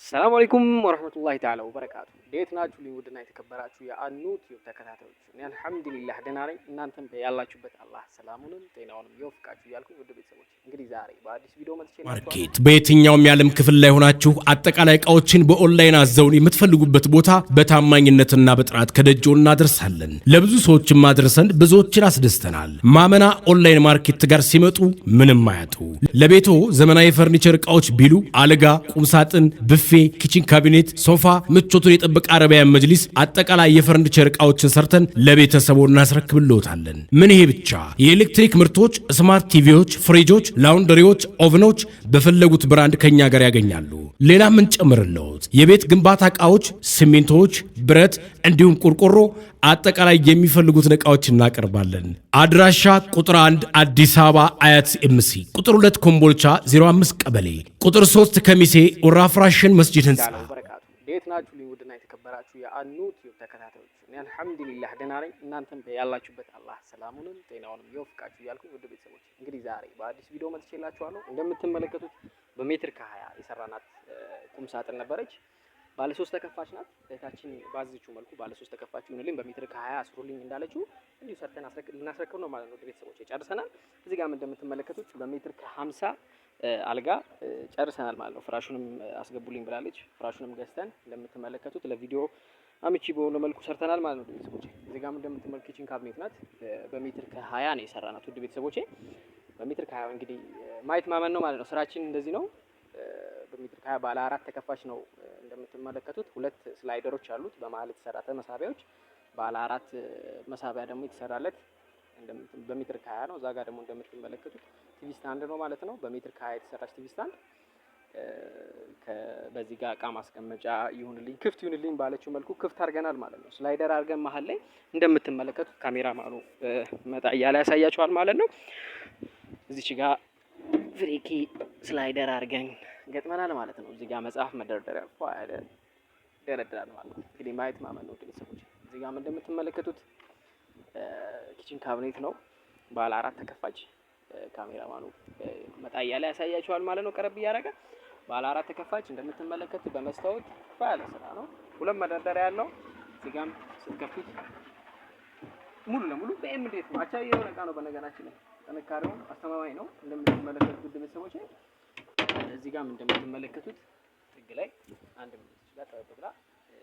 السلام عليكم ورحمة الله تعالى وبركاته. ديتنا تولي ودنا يتكبراتو يا أنوت يتكتاتوش. الحمد لله دناري إن أنتم بيالله شبت الله سلامون تيناون يوفقاتو يالكم ودو بيتسوي. إنجليز زاري بعد فيديو ما تشيل ማርኬት በየትኛውም የዓለም ክፍል ላይ ሆናችሁ አጠቃላይ ዕቃዎችን በኦንላይን አዘውን የምትፈልጉበት ቦታ በታማኝነትና በጥራት ከደጆ እናደርሳለን። ለብዙ ሰዎችም ማድረሰን ብዙዎችን አስደስተናል። ማመና ኦንላይን ማርኬት ጋር ሲመጡ ምንም አያጡ። ለቤቶ ዘመናዊ ፈርኒቸር ዕቃዎች ቢሉ አልጋ፣ ቁምሳጥን፣ ብፌ፣ ኪችን ካቢኔት፣ ሶፋ፣ ምቾቱን የጠበቀ አረቢያን መጅሊስ አጠቃላይ የፈርኒቸር ዕቃዎችን ሰርተን ለቤተሰቦ እናስረክብልዎታለን። ምን ይሄ ብቻ የኤሌክትሪክ ምርቶች፣ ስማርት ቲቪዎች፣ ፍሪጆች፣ ላውንደሪዎች፣ ኦቭኖች በፈለጉት ብራንድ ከኛ ጋር ያገኛሉ። ሌላ ምን ጨምርልዎት? የቤት ግንባታ ዕቃዎች፣ ሲሚንቶዎች፣ ብረት እንዲሁም ቆርቆሮ አጠቃላይ የሚፈልጉትን ዕቃዎች እናቀርባለን። አድራሻ ቁጥር 1 አዲስ አበባ አያት ኤምሲ፣ ቁጥር 2 ኮምቦልቻ 05 ቀበሌ፣ ቁጥር 3 ከሚሴ ወራፍራሽን መስጂድ ህንጻ። እንዴት ናችሁ ሊውድና የተከበራችሁ የአኑት ተከታታዮች? እኔ አልሐምዱሊላህ ደህና ነኝ። እናንተም ያላችሁበት አላህ ሰላሙንም ጤናውንም ይወፍቃችሁ እያልኩኝ ውድ ቤተሰቦች እንግዲህ ዛሬ በአዲስ ቪዲዮ መጥቼላችኋለሁ። እንደምትመለከቱት በሜትር ከ20 የሰራናት ቁም ሳጥን ነበረች። ባለ 3 ተከፋች ናት። እህታችን ባዘዘችው መልኩ ባለ 3 ተከፋች ይሁንልኝ በሜትር ከ20 አስሩልኝ እንዳለችው እንዲሁ ሰርተን ልናስረክብ ነው ማለት ነው። ውድ ቤተሰቦች ጨርሰናል። እዚህ ጋር እንደምትመለከቱት በሜትር ከ50 አልጋ ጨርሰናል ማለት ነው። ፍራሹንም አስገቡልኝ ብላለች። ፍራሹንም ገዝተን እንደምትመለከቱት ለቪዲዮ አምቺ በሆነ መልኩ ሰርተናል ማለት ነው። ቤተሰቦቼ እዚህ ጋር እንደምትመለከቱት ኪችን ካቢኔት ናት። በሜትር ከ20 ነው የሰራናት። ውድ ቤተሰቦቼ በሜትር ከ20 እንግዲህ ማየት ማመን ነው ማለት ነው። ስራችን እንደዚህ ነው። በሜትር ከ20 ባለ 4 ተከፋች ነው እንደምትመለከቱት። 2 ስላይደሮች አሉት በመሀል የተሰራተ መሳቢያዎች፣ ባለ 4 መሳቢያ ደግሞ የተሰራለት በሜትር ከ20 ነው። እዛ ጋር ደግሞ እንደምትመለከቱት ቲቪ ስታንድ ነው ማለት ነው። በሜትር ከ20 የተሰራች ቲቪ ስታንድ በዚህ ጋር እቃ ማስቀመጫ ይሁንልኝ ክፍት ይሁንልኝ ባለችው መልኩ ክፍት አድርገናል ማለት ነው። ስላይደር አድርገን መሀል ላይ እንደምትመለከቱት ካሜራማኑ መጣ እያለ ያሳያችኋል ማለት ነው። እዚች ጋር ፍሪኪ ስላይደር አድርገን ገጥመናል ማለት ነው። እዚህ ጋር መጽሐፍ መደርደሪያ ፋይል ደረድራል ማለት ነው። እንግዲህ ማየት ማመን ነው ቤተሰቦች። እዚህ ጋር እንደምትመለከቱት ኪችን ካቢኔት ነው ባለ 4 ተከፋች። ካሜራማኑ መጣ እያለ ያሳያችኋል ማለት ነው። ቀረብ እያደረገ ባለ 4 ተከፋች እንደምትመለከቱት በመስታወት ፋይል ስራ ነው። 2 መደርደሪያ ያለው እዚህ ጋር ስትከፍቱት ሙሉ ለሙሉ በኤምዲኤፍ ነው። አቻ የሆነ እቃ ነው በነገራችን ላይ ጥንካሬው አስተማማኝ ነው። እንደምትመለከቱት ውድ ቤተሰቦች እዚህ ጋር እንደምትመለከቱት ጥግ ላይ አንድ ምንጭ ጋር ተበብላ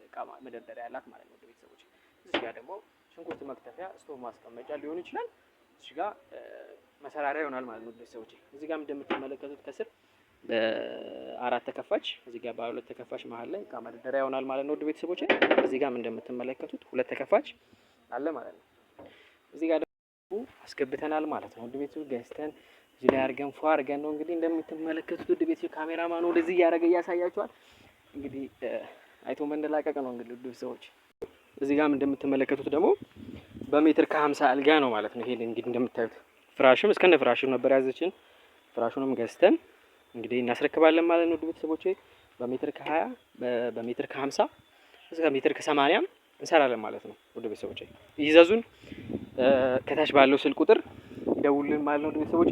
እቃ መደርደሪያ ያላት ማለት ነው። ውድ ቤተሰቦች እዚህ ጋር ደግሞ ሽንኩርት መክተፊያ፣ ስቶቭ ማስቀመጫ ሊሆን ይችላል። እዚህ ጋር መሰራሪያ ይሆናል ማለት ነው። ውድ ቤተሰቦች እዚህ ጋር እንደምትመለከቱት ከስር በ4 ተከፋች እዚህ ጋር በ2 ተከፋች መሀል ላይ እቃ መደርደሪያ ይሆናል ማለት ነው። ውድ ቤተሰቦች እዚህ ጋር እንደምትመለከቱት 2 ተከፋች አለ ማለት ነው። እዚህ ጋር ደግሞ አስገብተናል ማለት ነው። ውድ ቤተሰቦች ገዝተን እዚህ ላይ አድርገን ፏ አድርገን ነው እንግዲህ እንደምትመለከቱት ውድ ቤተሰቦች ካሜራማኑ ወደዚህ እያደረገ እያሳያችኋል። እንግዲህ አይቶ መንደላቀቅ ነው እንግዲህ ውድ ቤተሰቦች። እዚህ ጋር እንደምትመለከቱት ደግሞ በሜትር ከ50 አልጋ ነው ማለት ነው። ይሄ እንግዲህ እንደምታዩት ፍራሽም እስከነ ፍራሹ ነበር ያዘችን። ፍራሹንም ገዝተን እንግዲህ እናስረክባለን ማለት ነው። ውድ ቤተሰቦቼ በሜትር ከ20 በሜትር ከ50 እስከ ሜትር ከ80 እንሰራለን ማለት ነው። ውድ ቤተሰቦቼ ይዘዙን። ከታች ባለው ስልክ ቁጥር ይደውሉልን ማለት ነው። ውድ ቤተሰቦቼ